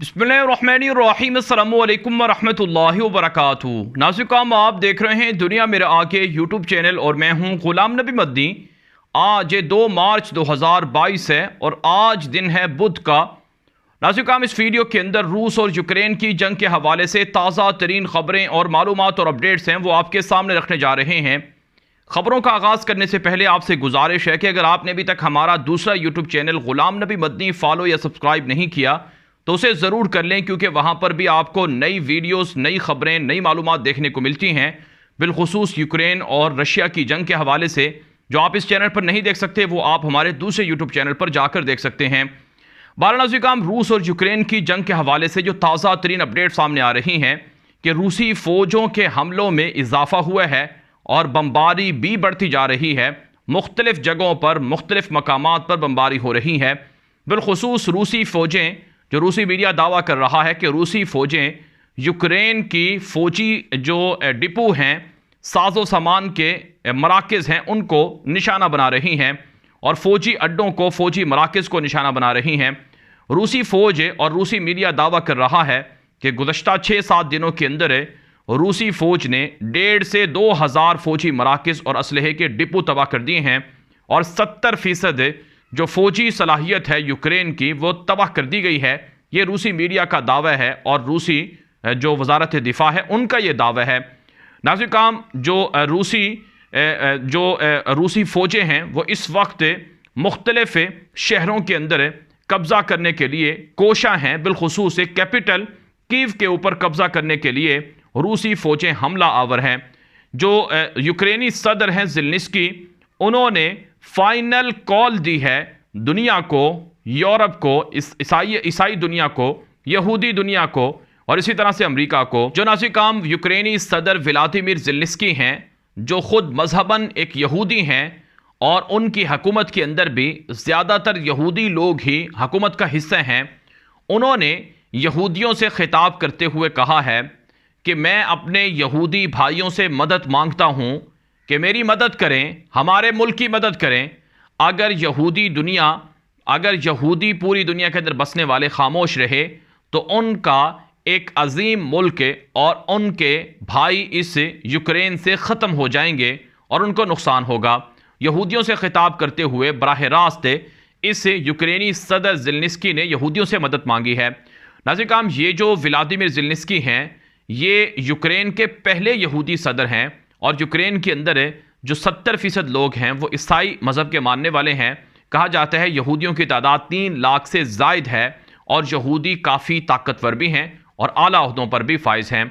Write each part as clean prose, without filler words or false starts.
बिस्मिल्लाहिर्रहमानिर्रहीम अस्सलामु अलैकुम वरहमतुल्लाहि वबरकातुहू। नाज़िर, आप देख रहे हैं दुनिया मेरे आके यूट्यूब चैनल और मैं हूं ग़ुलाम नबी मदनी। आज 2 मार्च 2022 है और आज दिन है बुध का। नाज़िर, इस वीडियो के अंदर रूस और यूक्रेन की जंग के हवाले से ताज़ा तरीन ख़बरें और मालूमात और अपडेट्स हैं वो आपके सामने रखने जा रहे हैं। ख़बरों का आगाज़ करने से पहले आपसे गुजारिश है कि अगर आपने अभी तक हमारा दूसरा यूट्यूब चैनल ग़ुलाम नबी मदनी फॉलो या सब्सक्राइब नहीं किया तो उसे ज़रूर कर लें, क्योंकि वहाँ पर भी आपको नई वीडियोस, नई ख़बरें, नई मालूमात देखने को मिलती हैं, बिलखुसूस यूक्रेन और रशिया की जंग के हवाले से। जो आप इस चैनल पर नहीं देख सकते वो आप हमारे दूसरे यूट्यूब चैनल पर जाकर देख सकते हैं। बारनाज़िकाम, रूस और यूक्रेन की जंग के हवाले से जो ताज़ा तरीन अपडेट सामने आ रही हैं कि रूसी फ़ौजों के हमलों में इजाफा हुआ है और बमबारी भी बढ़ती जा रही है। मुख्तलिफ़ जगहों पर, मुख्तलिफ़ मकामात पर बमबारी हो रही है। बिलखुसूस रूसी फ़ौजें, जो रूसी मीडिया दावा कर रहा है कि रूसी फ़ौजें यूक्रेन की फ़ौजी जो डिपो हैं, साजो सामान के मराकज़ हैं, उनको निशाना बना रही हैं और फ़ौजी अड्डों को, फ़ौजी मराकज़ को निशाना बना रही हैं। रूसी फ़ौज और रूसी मीडिया दावा कर रहा है कि गुज़श्ता 6-7 दिनों के अंदर रूसी फ़ौज ने 1.5 से 2,000 फ़ौजी मराकज़ और असलहे के डिपो तबाह कर दिए हैं और 70% जो फ़ौजी सलाहियत है यूक्रेन की वो तबाह कर दी गई है। ये रूसी मीडिया का दावा है और रूसी जो वजारत दिफा है उनका ये दावा है। नाज़िर काम, जो रूसी फ़ौजें हैं वो इस वक्त मुख्तलिफ़ शहरों के अंदर कब्ज़ा करने के लिए कोशा हैं। बिलखुसूस कैपिटल कीव के ऊपर कब्ज़ा करने के लिए रूसी फ़ौजें हमला आवर हैं। जो यूक्रेनी सदर हैं ज़ेलेंस्की, उन्होंने फाइनल कॉल दी है दुनिया को, यूरोप को, ईसाई दुनिया को, यहूदी दुनिया को और इसी तरह से अमेरिका को। जो नाज़िर काम, यूक्रेनी सदर व्लादिमीर ज़ेलेंस्की हैं, जो ख़ुद मजहबन एक यहूदी हैं और उनकी हकूमत के अंदर भी ज़्यादातर यहूदी लोग ही हकूमत का हिस्सा हैं। उन्होंने यहूदियों से खिताब करते हुए कहा है कि मैं अपने यहूदी भाइयों से मदद मांगता हूँ कि मेरी मदद करें, हमारे मुल्क की मदद करें। अगर यहूदी पूरी दुनिया के अंदर बसने वाले खामोश रहे तो उनका एक अजीम मुल्क और उनके भाई इस यूक्रेन से ख़त्म हो जाएंगे और उनको नुकसान होगा। यहूदियों से खिताब करते हुए बराह रास्त इस यूक्रेनी सदर ज़ेलेंस्की ने यहूदियों से मदद मांगी है। नाज़िर काम, ये जो व्लादिमीर ज़ेलेंस्की हैं ये यूक्रेन के पहले यहूदी सदर हैं और यूक्रेन के अंदर जो 70% लोग हैं वो ईसाई मज़हब के मानने वाले हैं। कहा जाता है यहूदियों की तादाद 3 लाख से ज़ायद है और यहूदी काफ़ी ताकतवर भी हैं और आला ओहदों पर भी फाइज हैं।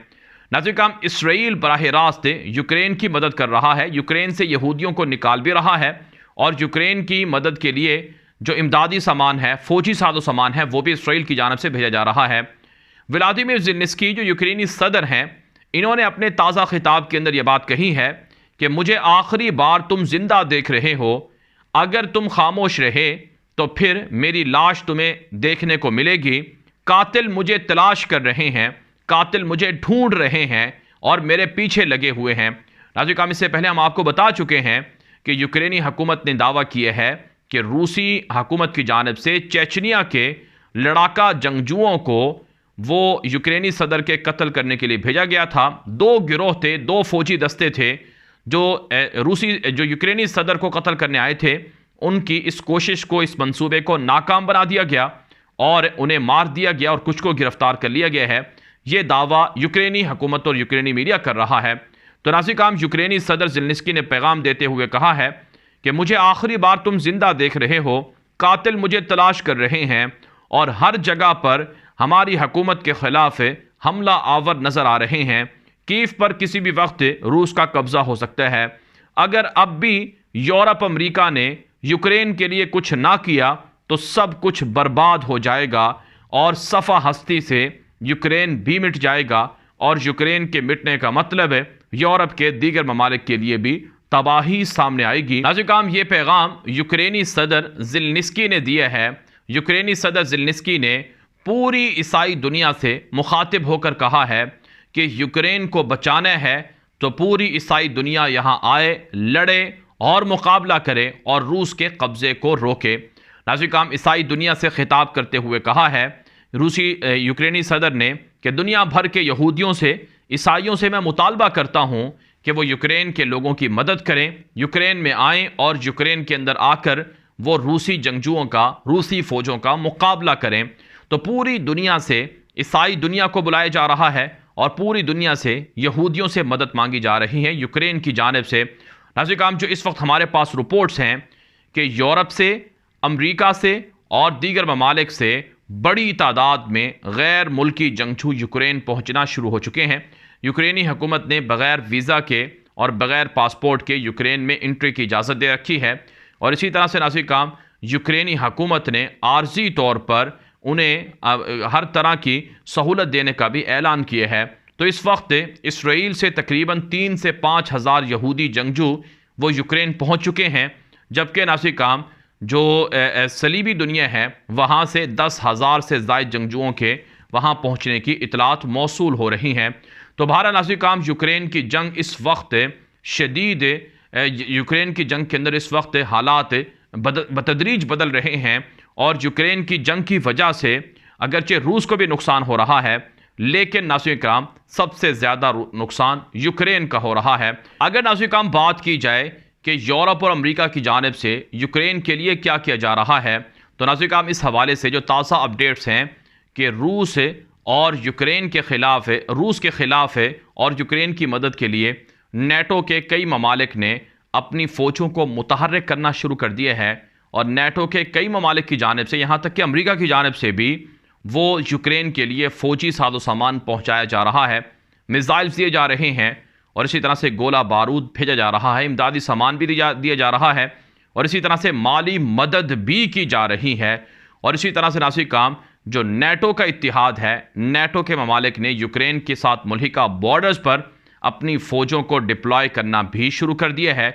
नाज़िर काम, इसराइल बराह रास्त यूक्रेन की मदद कर रहा है, यूक्रेन से यहूदियों को निकाल भी रहा है और यूक्रेन की मदद के लिए जो इमदादी सामान है, फ़ौजी साजो सामान है, वो भी इसराइल की जानब से भेजा जा रहा है। व्लादिमीर ज़ेलेंस्की जो यूक्रेनी सदर हैं, इन्होंने अपने ताज़ा खिताब के अंदर यह बात कही है कि मुझे आखिरी बार तुम जिंदा देख रहे हो, अगर तुम खामोश रहे तो फिर मेरी लाश तुम्हें देखने को मिलेगी। कातिल मुझे तलाश कर रहे हैं, कातिल मुझे ढूंढ रहे हैं और मेरे पीछे लगे हुए हैं। नाज़िर काम, इससे पहले हम आपको बता चुके हैं कि यूक्रेनी हुकूमत ने दावा किया है कि रूसी हुकूमत की जानब से चेचनिया के लड़ाका जंगजुओं को वो यूक्रेनी सदर के कत्ल करने के लिए भेजा गया था। 2 गिरोह थे, 2 फौजी दस्ते थे जो यूक्रेनी सदर को कत्ल करने आए थे। उनकी इस कोशिश को, इस मंसूबे को नाकाम बना दिया गया और उन्हें मार दिया गया और कुछ को गिरफ्तार कर लिया गया है। ये दावा यूक्रेनी हुकूमत और यूक्रेनी मीडिया कर रहा है। तो नाज़िर काम, यूक्रेनी सदर ज़ेलेंस्की ने पैगाम देते हुए कहा है कि मुझे आखिरी बार तुम जिंदा देख रहे हो, कातिल मुझे तलाश कर रहे हैं और हर जगह पर हमारी हुकूमत के ख़िलाफ़ हमला आवर नज़र आ रहे हैं। कीव पर किसी भी वक्त रूस का कब्ज़ा हो सकता है। अगर अब भी यूरोप, अमेरिका ने यूक्रेन के लिए कुछ ना किया तो सब कुछ बर्बाद हो जाएगा और सफ़ा हस्ती से यूक्रेन भी मिट जाएगा और यूक्रेन के मिटने का मतलब है यूरोप के दीगर ममालिक के लिए भी तबाही सामने आएगी। नाज़िर काम, ये पैगाम यूक्रेनी सदर ज़ेलेंस्की ने दिया है। यूक्रेनी सदर ज़ेलेंस्की ने पूरी ईसाई दुनिया से मुखातिब होकर कहा है कि यूक्रेन को बचाना है तो पूरी ईसाई दुनिया यहाँ आए, लड़े और मुकाबला करे और रूस के कब्ज़े को रोके। नाज़िर काम, ईसाई दुनिया से खिताब करते हुए कहा है रूसी यूक्रेनी सदर ने कि दुनिया भर के यहूदियों से, ईसाइयों से मैं मुतालबा करता हूं कि वो यूक्रेन के लोगों की मदद करें, यूक्रेन में आएं और यूक्रेन के अंदर आकर वो रूसी जंगजुओं का, रूसी फ़ौजों का मुकाबला करें। तो पूरी दुनिया से ईसाई दुनिया को बुलाया जा रहा है और पूरी दुनिया से यहूदियों से मदद मांगी जा रही है यूक्रेन की जानिब से। नाज़रीन काम, जो इस वक्त हमारे पास रिपोर्ट्स हैं कि यूरोप से, अमेरिका से और दीगर ममालिक से बड़ी तादाद में गैर मुल्की जंगजू यूक्रेन पहुंचना शुरू हो चुके हैं। यूक्रेनी हुकूमत ने बग़ैर वीज़ा के और बग़ैर पासपोर्ट के यूक्रेन में एंट्री की इजाज़त दे रखी है। और इसी तरह से नाज़रीन काम, यूक्रेनी हुकूमत ने आर्जी तौर पर उन्हें हर तरह की सहूलत देने का भी ऐलान किया है। तो इस वक्त इसराइल से तकरीबन 3 से 5 हज़ार यहूदी जंगजू वो यूक्रेन पहुंच चुके हैं, जबकि नाज़रीन काम जो सलीबी दुनिया है वहाँ से 10,000 से ज़ायद जंगजुओं के वहाँ पहुँचने की इतलात मौसूल हो रही हैं। तो बहरहाल नाज़रीन काम, यूक्रेन की जंग इस वक्त शदीद, यूक्रेन की जंग के अंदर इस वक्त हालात बतदरीज बदल रहे हैं और यूक्रेन की जंग की वजह से अगरचे रूस को भी नुकसान हो रहा है, लेकिन नाज़रीन कराम सबसे ज़्यादा नुकसान यूक्रेन का हो रहा है। अगर नाज़रीन कराम बात की जाए कि यूरोप और अमेरिका की जानिब से यूक्रेन के लिए क्या किया जा रहा है, तो नाज़रीन कराम इस हवाले से जो ताज़ा अपडेट्स हैं कि रूस और यूक्रेन के ख़िलाफ़, रूस के ख़िलाफ़ है और यूक्रेन की मदद के लिए नेटो के कई ममालिक ने अपनी फ़ौजों को मुतहर्रिक करना शुरू कर दिया है। और नेटो के कई ममालिक की जानिब से, यहाँ तक कि अमेरिका की जानिब से भी वो यूक्रेन के लिए फ़ौजी साजो सामान पहुँचाया जा रहा है, मिसाइल्स दिए जा रहे हैं और इसी तरह से गोला बारूद भेजा जा रहा है, इमदादी सामान भी दिया जा रहा है और इसी तरह से माली मदद भी की जा रही है। और इसी तरह से नाज़रीन काम, जो नेटो का इत्तिहाद है, नेटो के ममालिक ने यूक्रेन के साथ मुल्हिका बॉर्डर्स पर अपनी फ़ौजों को डिप्लॉय करना भी शुरू कर दिया है।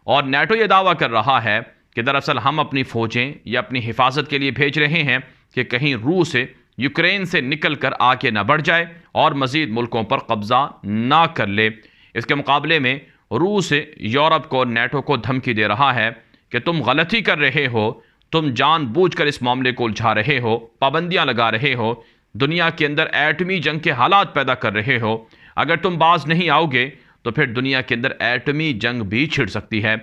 और नेटो ये दावा कर रहा है कि दरअसल हम अपनी फ़ौजें या अपनी हिफाजत के लिए भेज रहे हैं कि कहीं रूस यूक्रेन से निकल कर आगे न बढ़ जाए और मज़ीद मुल्कों पर कब्ज़ा ना कर ले। इसके मुकाबले में रूस यूरोप को, नेटो को धमकी दे रहा है कि तुम गलती कर रहे हो, तुम जानबूझकर इस मामले को उलझा रहे हो, पाबंदियां लगा रहे हो, दुनिया के अंदर एटमी जंग के हालात पैदा कर रहे हो। अगर तुम बाज नहीं आओगे तो फिर दुनिया के अंदर एटमी जंग भी छिड़ सकती है।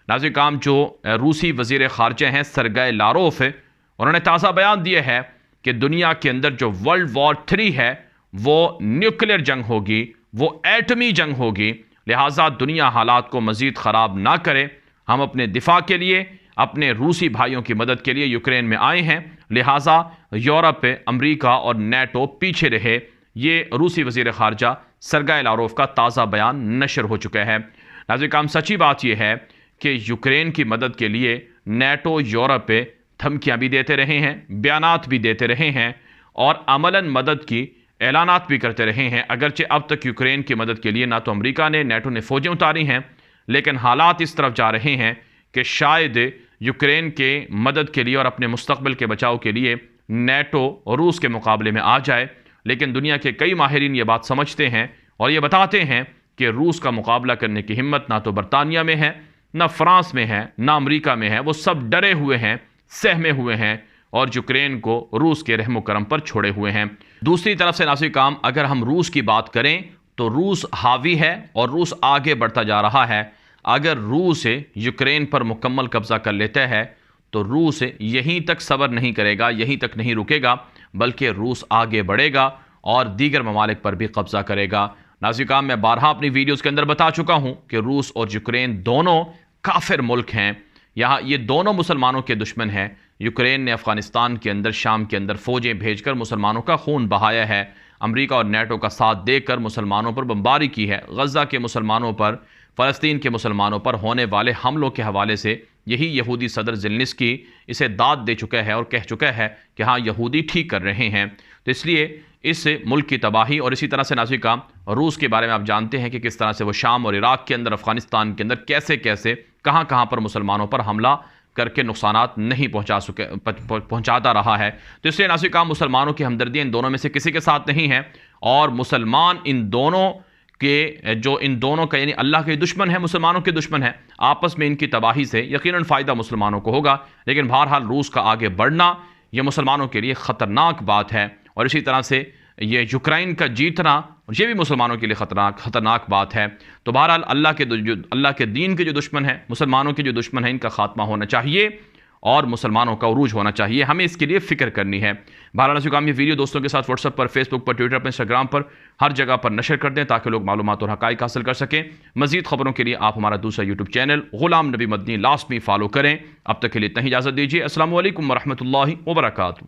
नाज़रीन काम, जो रूसी वज़ीर ख़ारजा हैं सरगेई लारोफ, उन्होंने ताज़ा बयान दिया है कि दुनिया के अंदर जो वर्ल्ड वॉर 3 है वो न्यूक्लियर जंग होगी, वो एटमी जंग होगी। लिहाजा दुनिया हालात को मज़ीद ख़राब ना करे। हम अपने दिफा के लिए, अपने रूसी भाइयों की मदद के लिए यूक्रेन में आए हैं, लिहाजा यूरोप, अमरीका और नेटो पीछे रहे। ये रूसी वज़ीर ख़ारजा सरगेई लारोफ का ताज़ा बयान नशर हो चुका है। नाज़रीन काम, सच्ची बात यह है कि यूक्रेन की मदद के लिए नेटो, यूरोप धमकियाँ भी देते रहे हैं, बयानात भी देते रहे हैं और अमलन मदद की ऐलानात भी करते रहे हैं। अगरचे अब तक यूक्रेन की मदद के लिए ना तो अमेरिका ने, नेटो ने फ़ौजें उतारी हैं, लेकिन हालात इस तरफ जा रहे हैं कि शायद यूक्रेन के मदद के लिए और अपने मुस्तकबिल के बचाव के लिए नेटो और रूस के मुकाबले में आ जाए। लेकिन दुनिया के कई माहिरीन ये बात समझते हैं और ये बताते हैं कि रूस का मुकाबला करने की हिम्मत ना तो बरतानिया में है, ना फ्रांस में है, ना अमेरिका में है। वो सब डरे हुए हैं, सहमे हुए हैं और यूक्रेन को रूस के रहमो करम पर छोड़े हुए हैं। दूसरी तरफ से नाज़रीन काम, अगर हम रूस की बात करें तो रूस हावी है और रूस आगे बढ़ता जा रहा है। अगर रूस यूक्रेन पर मुकम्मल कब्जा कर लेता है तो रूस यहीं तक सब्र नहीं करेगा, यहीं तक नहीं रुकेगा, बल्कि रूस आगे बढ़ेगा और दीगर ममालिक पर भी कब्जा करेगा। नाज़रीन काम, मैं बारहा अपनी वीडियोज़ के अंदर बता चुका हूँ कि रूस और यूक्रेन दोनों काफिर मुल्क हैं। यहाँ ये दोनों मुसलमानों के दुश्मन हैं। यूक्रेन ने अफ़गानिस्तान के अंदर, शाम के अंदर फ़ौजें भेजकर मुसलमानों का खून बहाया है। अमेरिका और नेटो का साथ देकर मुसलमानों पर बमबारी की है। गज़ा के मुसलमानों पर, फ़लस्तीन के मुसलमानों पर होने वाले हमलों के हवाले से यही यहूदी सदर ज़ेलेंस्की इसे दाद दे चुका है और कह चुका है कि हाँ, यहूदी ठीक कर रहे हैं। तो इसलिए इस मुल्क की तबाही और इसी तरह से नाज़रीन काम, रूस के बारे में आप जानते हैं कि किस तरह से वो शाम और इराक़ के अंदर, अफ़गानिस्तान के अंदर कैसे कैसे कहाँ कहाँ पर मुसलमानों पर हमला करके नुकसानात नहीं पहुँचाता रहा है। तो इसलिए नाज़रीन काम, मुसलमानों की हमदर्दियाँ इन दोनों में से किसी के साथ नहीं है और मुसलमान इन दोनों के, जो इन दोनों का यानी अल्लाह के दुश्मन है, मुसलमानों के दुश्मन है, आपस में इनकी तबाही से यकीनन फ़ायदा मुसलमानों को होगा। लेकिन बहरहाल रूस का आगे बढ़ना यह मुसलमानों के लिए ख़तरनाक बात है और इसी तरह से ये यूक्रेन का जीतना, ये भी मुसलमानों के लिए ख़तरनाक बात है। तो बहरहाल अल्लाह के दीन के जो दुश्मन हैं, मुसलमानों के जो दुश्मन हैं, इनका खात्मा होना चाहिए और मुसलमानों का उरूज होना चाहिए। हमें इसके लिए फ़िक्र करनी है। बहरहाल से काम ये वीडियो दोस्तों के साथ व्हाट्सएप पर, फेसबुक पर, ट्विटर पर, इंस्टाग्राम पर, हर जगह पर नशर कर दें ताकि लोग मालूमात और हक़ाइक़ हासिल कर सकें। मज़ीद ख़बरों के लिए आप हमारा दूसरा यूट्यूब चैनल ग़ुलाम नबी मदनी लाज़मी फ़ॉलो करें। अब तक के लिए इतना ही इजाज़त दीजिए। अस्सलामु अलैकुम वरहमतुल्लाहि वबरकातुहू।